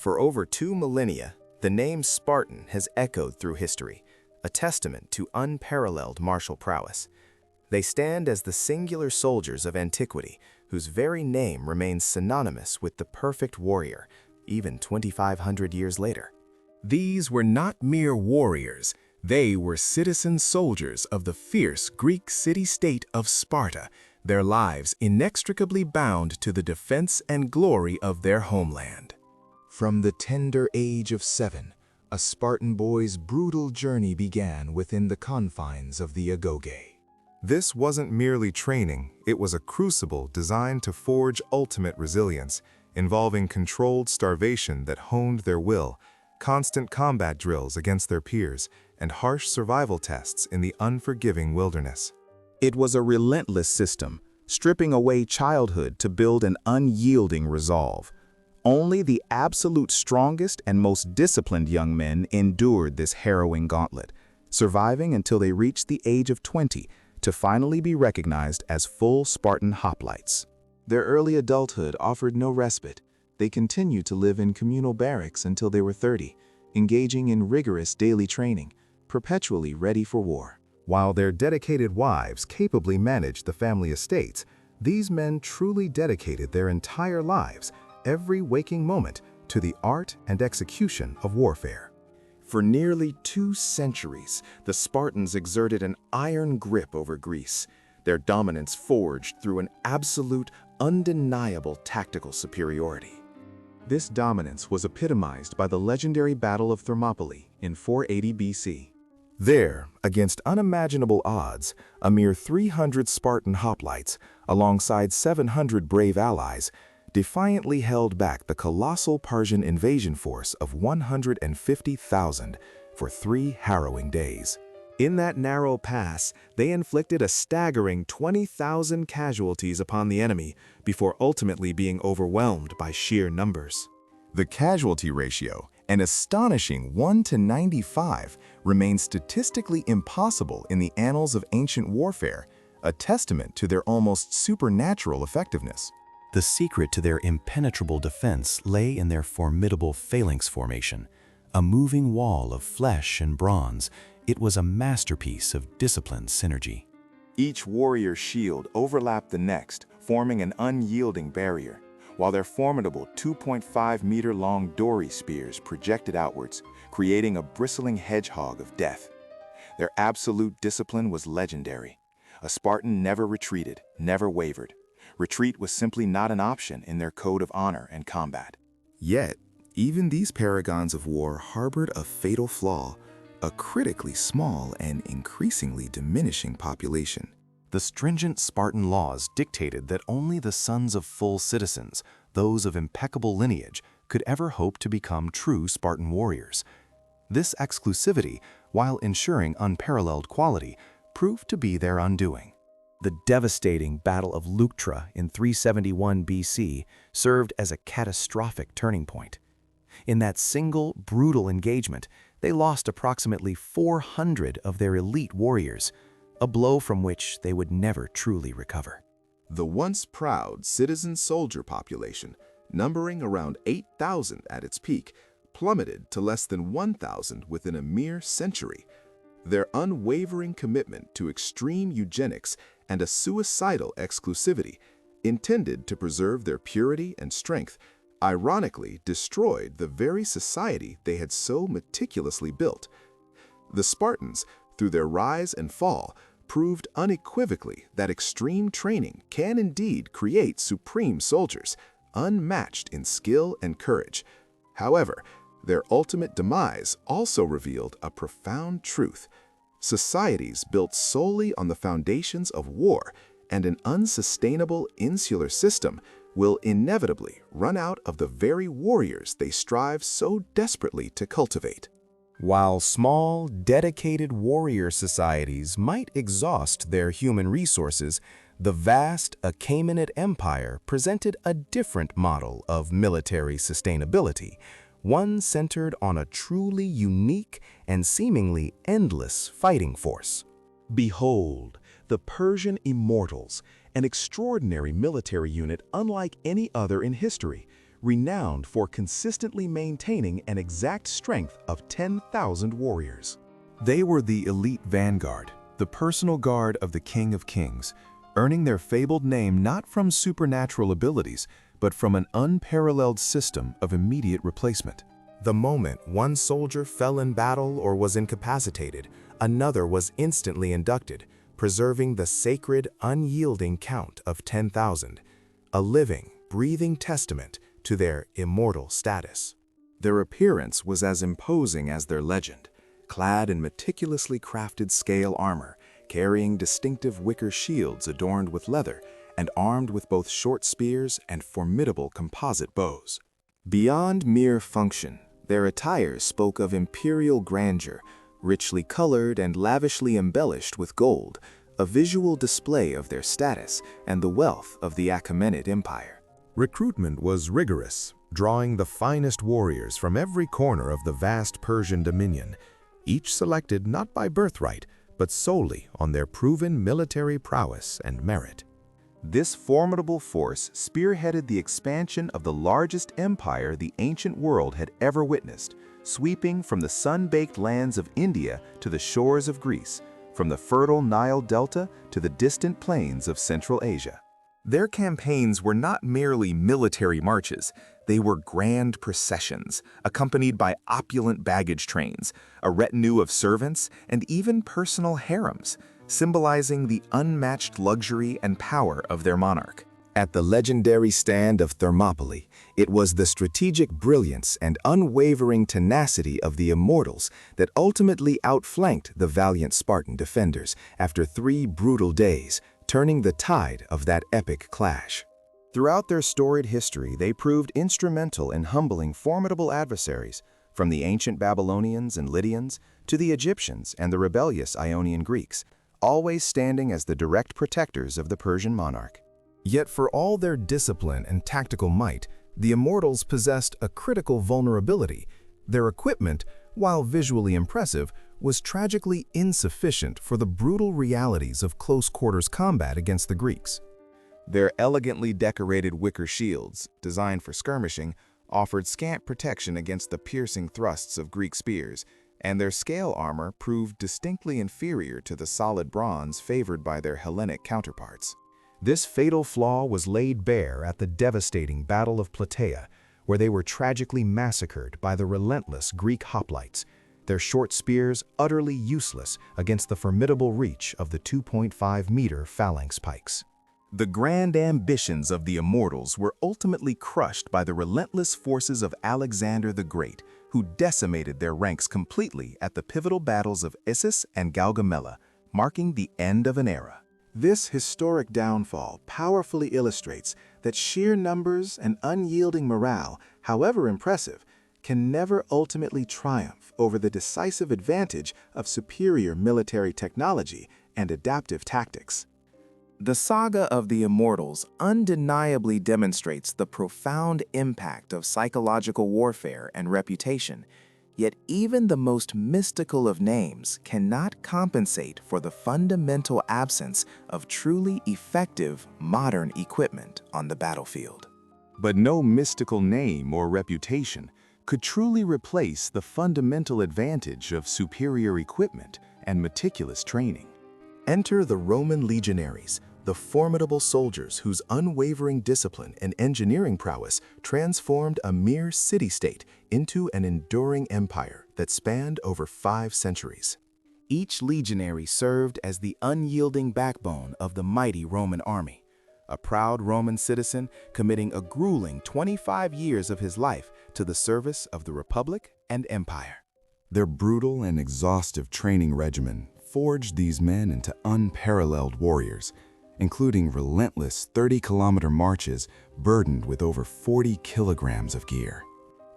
For over 2 millennia, the name Spartan has echoed through history, a testament to unparalleled martial prowess. They stand as the singular soldiers of antiquity, whose very name remains synonymous with the perfect warrior, even 2,500 years later. These were not mere warriors. They were citizen soldiers of the fierce Greek city-state of Sparta, their lives inextricably bound to the defense and glory of their homeland. From the tender age of 7, a Spartan boy's brutal journey began within the confines of the Agoge. This wasn't merely training, it was a crucible designed to forge ultimate resilience, involving controlled starvation that honed their will, constant combat drills against their peers, and harsh survival tests in the unforgiving wilderness. It was a relentless system, stripping away childhood to build an unyielding resolve. Only the absolute strongest and most disciplined young men endured this harrowing gauntlet, surviving until they reached the age of 20 to finally be recognized as full Spartan hoplites. Their early adulthood offered no respite. They continued to live in communal barracks until they were 30, engaging in rigorous daily training, perpetually ready for war. While their dedicated wives capably managed the family estates, these men truly dedicated their entire lives, every waking moment, to the art and execution of warfare. For nearly 2 centuries, the Spartans exerted an iron grip over Greece, their dominance forged through an absolute, undeniable tactical superiority. This dominance was epitomized by the legendary Battle of Thermopylae in 480 BC. There, against unimaginable odds, a mere 300 Spartan hoplites, alongside 700 brave allies, defiantly held back the colossal Persian invasion force of 150,000 for 3 harrowing days. In that narrow pass, they inflicted a staggering 20,000 casualties upon the enemy before ultimately being overwhelmed by sheer numbers. The casualty ratio, an astonishing 1:95, remains statistically impossible in the annals of ancient warfare, a testament to their almost supernatural effectiveness. The secret to their impenetrable defense lay in their formidable phalanx formation, a moving wall of flesh and bronze. It was a masterpiece of disciplined synergy. Each warrior's shield overlapped the next, forming an unyielding barrier, while their formidable 2.5-meter-long dory spears projected outwards, creating a bristling hedgehog of death. Their absolute discipline was legendary. A Spartan never retreated, never wavered. Retreat was simply not an option in their code of honor and combat. Yet, even these paragons of war harbored a fatal flaw, a critically small and increasingly diminishing population. The stringent Spartan laws dictated that only the sons of full citizens, those of impeccable lineage, could ever hope to become true Spartan warriors. This exclusivity, while ensuring unparalleled quality, proved to be their undoing. The devastating Battle of Leuctra in 371 BC served as a catastrophic turning point. In that single, brutal engagement, they lost approximately 400 of their elite warriors, a blow from which they would never truly recover. The once proud citizen soldier population, numbering around 8,000 at its peak, plummeted to less than 1,000 within a mere century. Their unwavering commitment to extreme eugenics and a suicidal exclusivity, intended to preserve their purity and strength, ironically destroyed the very society they had so meticulously built. The Spartans, through their rise and fall, proved unequivocally that extreme training can indeed create supreme soldiers, unmatched in skill and courage. However, their ultimate demise also revealed a profound truth. Societies built solely on the foundations of war and an unsustainable insular system will inevitably run out of the very warriors they strive so desperately to cultivate. While small, dedicated warrior societies might exhaust their human resources, the vast Achaemenid Empire presented a different model of military sustainability, one centered on a truly unique and seemingly endless fighting force. Behold, the Persian Immortals, an extraordinary military unit unlike any other in history, renowned for consistently maintaining an exact strength of 10,000 warriors. They were the elite vanguard, the personal guard of the King of Kings, earning their fabled name not from supernatural abilities, but from an unparalleled system of immediate replacement. The moment one soldier fell in battle or was incapacitated, another was instantly inducted, preserving the sacred, unyielding count of 10,000, a living, breathing testament to their immortal status. Their appearance was as imposing as their legend, clad in meticulously crafted scale armor, carrying distinctive wicker shields adorned with leather, and armed with both short spears and formidable composite bows. Beyond mere function, their attire spoke of imperial grandeur, richly colored and lavishly embellished with gold, a visual display of their status and the wealth of the Achaemenid Empire. Recruitment was rigorous, drawing the finest warriors from every corner of the vast Persian dominion, each selected not by birthright, but solely on their proven military prowess and merit. This formidable force spearheaded the expansion of the largest empire the ancient world had ever witnessed, sweeping from the sun-baked lands of India to the shores of Greece, from the fertile Nile Delta to the distant plains of Central Asia. Their campaigns were not merely military marches, they were grand processions, accompanied by opulent baggage trains, a retinue of servants, and even personal harems, symbolizing the unmatched luxury and power of their monarch. At the legendary stand of Thermopylae, it was the strategic brilliance and unwavering tenacity of the immortals that ultimately outflanked the valiant Spartan defenders after 3 brutal days, turning the tide of that epic clash. Throughout their storied history, they proved instrumental in humbling formidable adversaries, from the ancient Babylonians and Lydians to the Egyptians and the rebellious Ionian Greeks, always standing as the direct protectors of the Persian monarch. Yet for all their discipline and tactical might, the Immortals possessed a critical vulnerability. Their equipment, while visually impressive, was tragically insufficient for the brutal realities of close-quarters combat against the Greeks. Their elegantly decorated wicker shields, designed for skirmishing, offered scant protection against the piercing thrusts of Greek spears, and their scale armor proved distinctly inferior to the solid bronze favored by their Hellenic counterparts. This fatal flaw was laid bare at the devastating Battle of Plataea, where they were tragically massacred by the relentless Greek hoplites, their short spears utterly useless against the formidable reach of the 2.5-meter phalanx pikes. The grand ambitions of the Immortals were ultimately crushed by the relentless forces of Alexander the Great, who decimated their ranks completely at the pivotal battles of Issus and Gaugamela, marking the end of an era. This historic downfall powerfully illustrates that sheer numbers and unyielding morale, however impressive, can never ultimately triumph over the decisive advantage of superior military technology and adaptive tactics. The saga of the Immortals undeniably demonstrates the profound impact of psychological warfare and reputation, yet even the most mystical of names cannot compensate for the fundamental absence of truly effective modern equipment on the battlefield. But no mystical name or reputation could truly replace the fundamental advantage of superior equipment and meticulous training. Enter the Roman legionaries, the formidable soldiers whose unwavering discipline and engineering prowess transformed a mere city-state into an enduring empire that spanned over 5 centuries. Each legionary served as the unyielding backbone of the mighty Roman army, a proud Roman citizen committing a grueling 25 years of his life to the service of the Republic and Empire. Their brutal and exhaustive training regimen forged these men into unparalleled warriors, including relentless 30-kilometer marches burdened with over 40 kilograms of gear.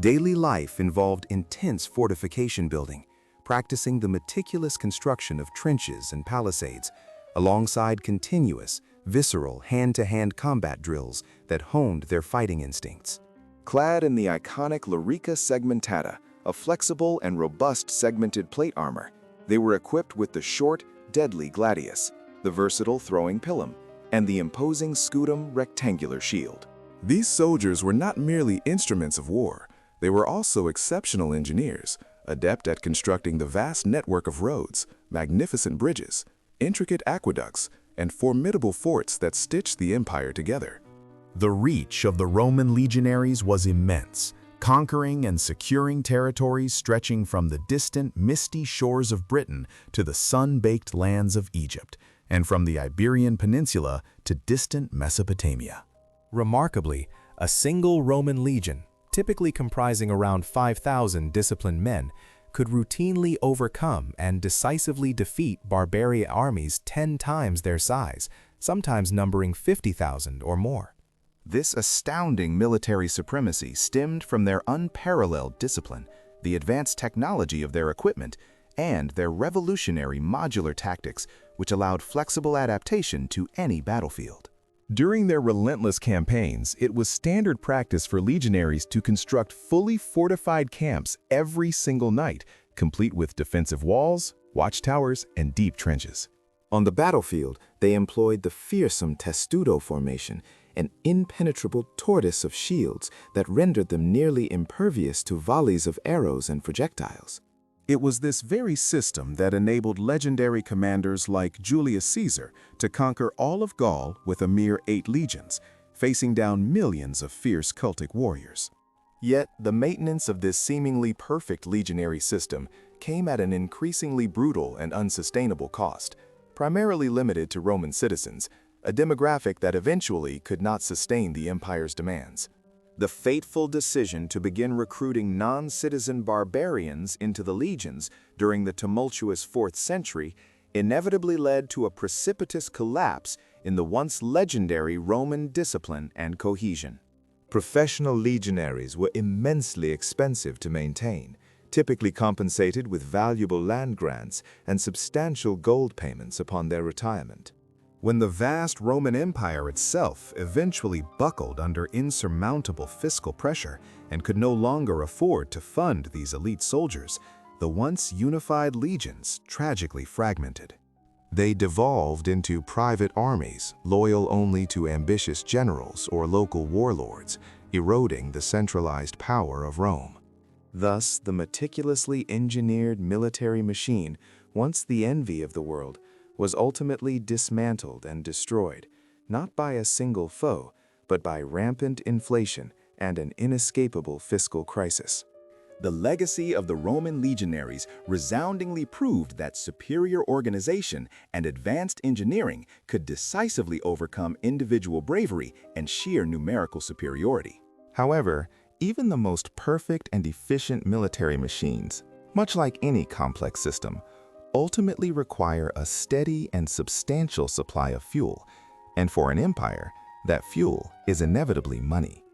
Daily life involved intense fortification building, practicing the meticulous construction of trenches and palisades, alongside continuous, visceral hand-to-hand combat drills that honed their fighting instincts. Clad in the iconic Lorica segmentata, a flexible and robust segmented plate armor, they were equipped with the short, deadly gladius, the versatile throwing pilum, and the imposing scutum rectangular shield. These soldiers were not merely instruments of war. They were also exceptional engineers, adept at constructing the vast network of roads, magnificent bridges, intricate aqueducts, and formidable forts that stitched the empire together. The reach of the Roman legionaries was immense, conquering and securing territories stretching from the distant, misty shores of Britain to the sun-baked lands of Egypt, and from the Iberian Peninsula to distant Mesopotamia. Remarkably, a single Roman legion, typically comprising around 5,000 disciplined men, could routinely overcome and decisively defeat barbarian armies 10 times their size, sometimes numbering 50,000 or more. This astounding military supremacy stemmed from their unparalleled discipline, the advanced technology of their equipment, and their revolutionary modular tactics, which allowed flexible adaptation to any battlefield. During their relentless campaigns, it was standard practice for legionaries to construct fully fortified camps every single night, complete with defensive walls, watchtowers, and deep trenches. On the battlefield, they employed the fearsome testudo formation, an impenetrable tortoise of shields that rendered them nearly impervious to volleys of arrows and projectiles. It was this very system that enabled legendary commanders like Julius Caesar to conquer all of Gaul with a mere 8 legions, facing down millions of fierce cultic warriors. Yet, the maintenance of this seemingly perfect legionary system came at an increasingly brutal and unsustainable cost, primarily limited to Roman citizens, a demographic that eventually could not sustain the empire's demands. The fateful decision to begin recruiting non-citizen barbarians into the legions during the tumultuous 4th century inevitably led to a precipitous collapse in the once legendary Roman discipline and cohesion. Professional legionaries were immensely expensive to maintain, typically compensated with valuable land grants and substantial gold payments upon their retirement. When the vast Roman Empire itself eventually buckled under insurmountable fiscal pressure and could no longer afford to fund these elite soldiers, the once unified legions tragically fragmented. They devolved into private armies, loyal only to ambitious generals or local warlords, eroding the centralized power of Rome. Thus, the meticulously engineered military machine, once the envy of the world, was ultimately dismantled and destroyed, not by a single foe, but by rampant inflation and an inescapable fiscal crisis. The legacy of the Roman legionaries resoundingly proved that superior organization and advanced engineering could decisively overcome individual bravery and sheer numerical superiority. However, even the most perfect and efficient military machines, much like any complex system, ultimately require a steady and substantial supply of fuel, and for an empire, that fuel is inevitably money.